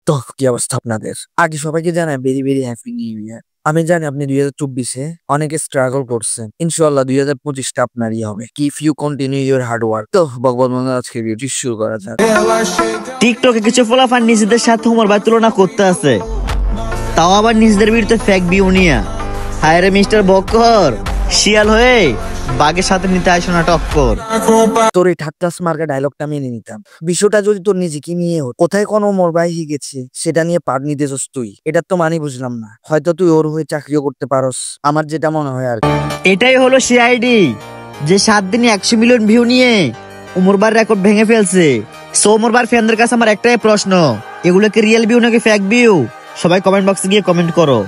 তো কি অবস্থা আপনাদের? আগে সবাইকে জানাই very very happy new year. আমি জানি আপনি 2024-এ অনেকে স্ট্রাগল করছেন। ইনশাআল্লাহ 2025টা আপনারই হবে। If you continue your hard work. তো ভগবান মনে আজকে ভিডিওটি শুরু করা যাক। টিকটকে কিছু ফলাফল নিজেদের সাথে উমর ভাই তুলনা করতে আছে, তাও আবার নিজেদের বিরুদ্ধে ফেক ভিউ নিয়ে। হায় রে মিস্টার বক্কর, শিয়াল হয়ে বাঘের সাথে নিতে আসো না টক্কর। তোর এই ঠাট্টাস মার্কা ডায়লগটা মেনে নিতাম। বিষয়টা যদি তোর নিজেকে নিয়ে হতো, কোথায় কোনো ওমর ভাই গেছে সেটা নিয়ে পার নিতেছস তুই। এটা তো মানে বুঝলাম না। হয়তো তুই ওর হয়ে চাকরিও করতে পারস, আমার যেটা মনে হয় আর কি। এটাই হলো সিআইডি, যে 7 দিনে 100 মিলিয়ন ভিউ নিয়ে উমর ভাইয়ের রেকর্ড ভেঙে ফেলছে। সো উমর ভাইয়ের ফ্যানদের কাছে আমার একটাই প্রশ্ন, এগুলো কি রিয়েল ভিউ নাকি ফেক ভিউ? সবাই কমেন্ট বক্সে গিয়ে কমেন্ট করো।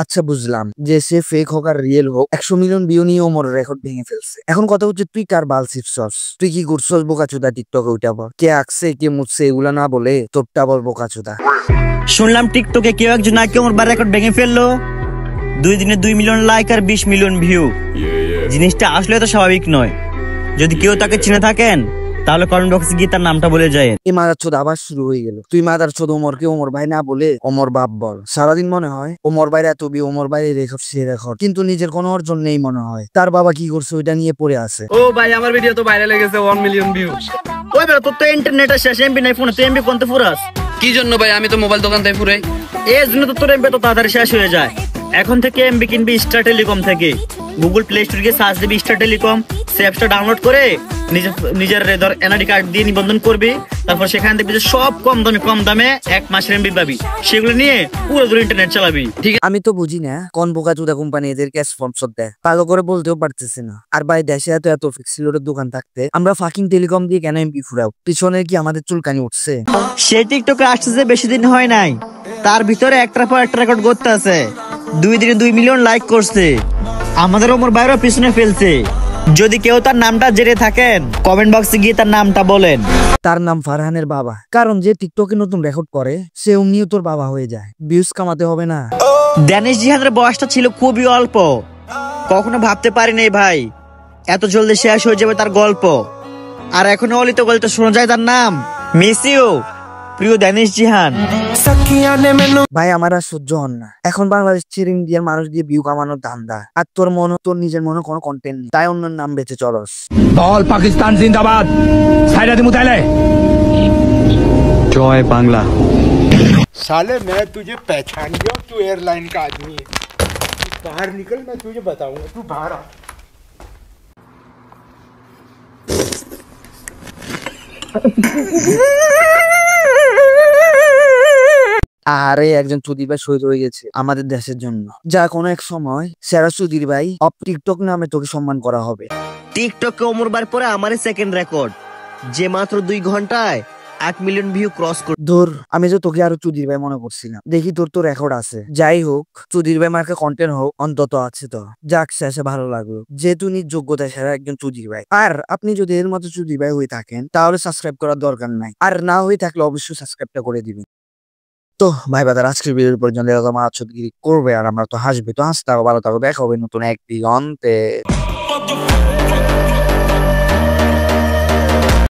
আচ্ছা বুঝলাম যে সে ফেক হোক আর রিয়েল হোক, 100 মিলিয়ন ভিউ নিয়ে ওমর রেকর্ড ভেঙে ফেলছে। এখন কথা হচ্ছে তুই কার বাল ছিপছস? তুই কি করছস বোকাচোদা টিকটকে? ওইটা বল। কে আঁকছে কে মুছছে এগুলা না বলে তোরটা বল বোকাচোদা। শুনলাম টিকটকে কেউ একজন নাকি উমর ভাইয়ের রেকর্ড ভেঙে ফেললো। 2 দিনে 2 মিলিয়ন লাইক আর 20 মিলিয়ন ভিউ। জিনিসটা আসলে তো স্বাভাবিক নয়। যদি কেউ তাকে চিনে থাকেন তাহলে কমেন্ট বক্সে গিয়ে তার নামটা বলে যায়। এই মাদার চোদ আবার শুরু হয়ে গেল। তুই মাদার চোদ ওমরকে ওমর ভাই না বলে ওমর বাপ বল। সারাদিন মনে হয় ওমর ভাইয়ের এত বি, ওমর ভাইয়ের রেকর্ড সে রেকর্ড, কিন্তু নিজের কোনো অর্জন নেই মনে হয়। তার বাবা কি করছে ওইটা নিয়ে পড়ে আছে। ও ভাই, আমার ভিডিও তো ভাইরাল হয়ে গেছে 1 মিলিয়ন ভিউ। ওই বেটা, তোর তো ইন্টারনেটে শেষ, এমবি নাই ফোনে, তুই এমবি কোনতে ফুরাস? কি জন্য ভাই? আমি তো মোবাইল দোকান থেকে পুরাই। এই জন্য তো তোর এমবি তো তাড়াতাড়ি শেষ হয়ে যায়। এখন থেকে এমবি কিনবি স্টার টেলিকম থেকে। গুগল প্লে স্টোর গিয়ে সার্চ দিবি স্টার টেলিকম, সে অ্যাপসটা ডাউনলোড করে নিজের ধর এনআইডি কার্ড দিয়ে নিবন্ধন করবি। তারপর সেখানে দেখবি যে সব কম দামে 1 মাসের এমবি পাবি। সেগুলো নিয়ে পুরো ইন্টারনেট চালাবি। ঠিক আমি তো বুঝি না কোন বোকাচোদা কোম্পানি এদেরকে স্পন্সর দেয়, ভালো করে বলতেও পারতেছে না। আর ভাই দেশে এত এত ফিক্সিলোডের দোকান থাকতে আমরা ফাকিং টেলিকম দিয়ে কেন এমপি ফুরাও? পিছনে কি আমাদের চুলকানি উঠছে? সে টিকটকে আসছে যে বেশি দিন হয় নাই, তার ভিতরে একটার পর একটা রেকর্ড করতে আছে। 2 দিনে 2 মিলিয়ন লাইক করছে। আমাদের ওমর ভাইয়েরও পিছনে ফেলছে। যদি কেউ তার নামটা জেনে থাকেন কমেন্ট বক্সে গিয়ে তার নামটা বলেন। তার নাম ফারহানের বাবা, কারণ যে টিকটকে নতুন রেকর্ড করে সে অমনিও তোর বাবা হয়ে যায়। ভিউজ কামাতে হবে না? ড্যানিশ জিহানের বয়সটা ছিল খুবই অল্প। কখনো ভাবতে পারিনি ভাই এত জলদি শেষ হয়ে যাবে তার গল্প। আর এখনো অলিত গলিতে শোনা যায় তার নাম। মিস ইউ প্রিয় ড্যানিশ জিহান। ভাই আমার আর সহ্য হন না। এখন বাংলাদেশ ছেড়ে ইন্ডিয়ার মানুষ দিয়ে ভিউ কামানোর ধান্দা, আর তোর নিজের মনে কোনো কন্টেন্ট নেই, তাই অন্যের নাম বেঁচে চলস। বল পাকিস্তান জিন্দাবাদ। সাইরা দিমু তাইলে। जय बांग्ला। साले मैं तुझे पहचान गया, तू एयरलाइन का आदमी है। बाहर निकल, मैं तुझे बताऊंगा। तू बाहर आ। আরে একজন চুদির ভাই শহীদ হয়ে গেছে আমাদের দেশের জন্য, যা কোনো এক সময় সেরা চুদির ভাই অফ টিকটক নামে তোকে সম্মান করা হবে। টিকটকে ওমর ভাইয়ের পরে আমারই সেকেন্ড রেকর্ড, যে মাত্র 2 ঘন্টায় 8 মিলিয়ন ভিউ ক্রস করে। ধর আমি যে তোকে আরো চুদির ভাই মনে করছিলাম, দেখি তোর তো রেকর্ড আছে। যাই হোক, চুদির ভাই মার্কা কন্টেন্ট হোক অন্তত আছে তো। যাক, শেষে ভালো লাগলো যেহেতু নিজ যোগ্যতা সেরা একজন চুদির ভাই। আর আপনি যদি এর মতো চুদির ভাই হয়ে থাকেন তাহলে সাবস্ক্রাইব করার দরকার নাই, আর না হয়ে থাকলে অবশ্যই সাবস্ক্রাইবটা করে দিবেন। তো ভাই বাদার আজকের ভিডিও পর্যন্ত করবে, আর আমরা তো হাসবে। তো হাসতে থাকো, ভালো থাকো, দেখা হবে নতুন এক দিগন্তে।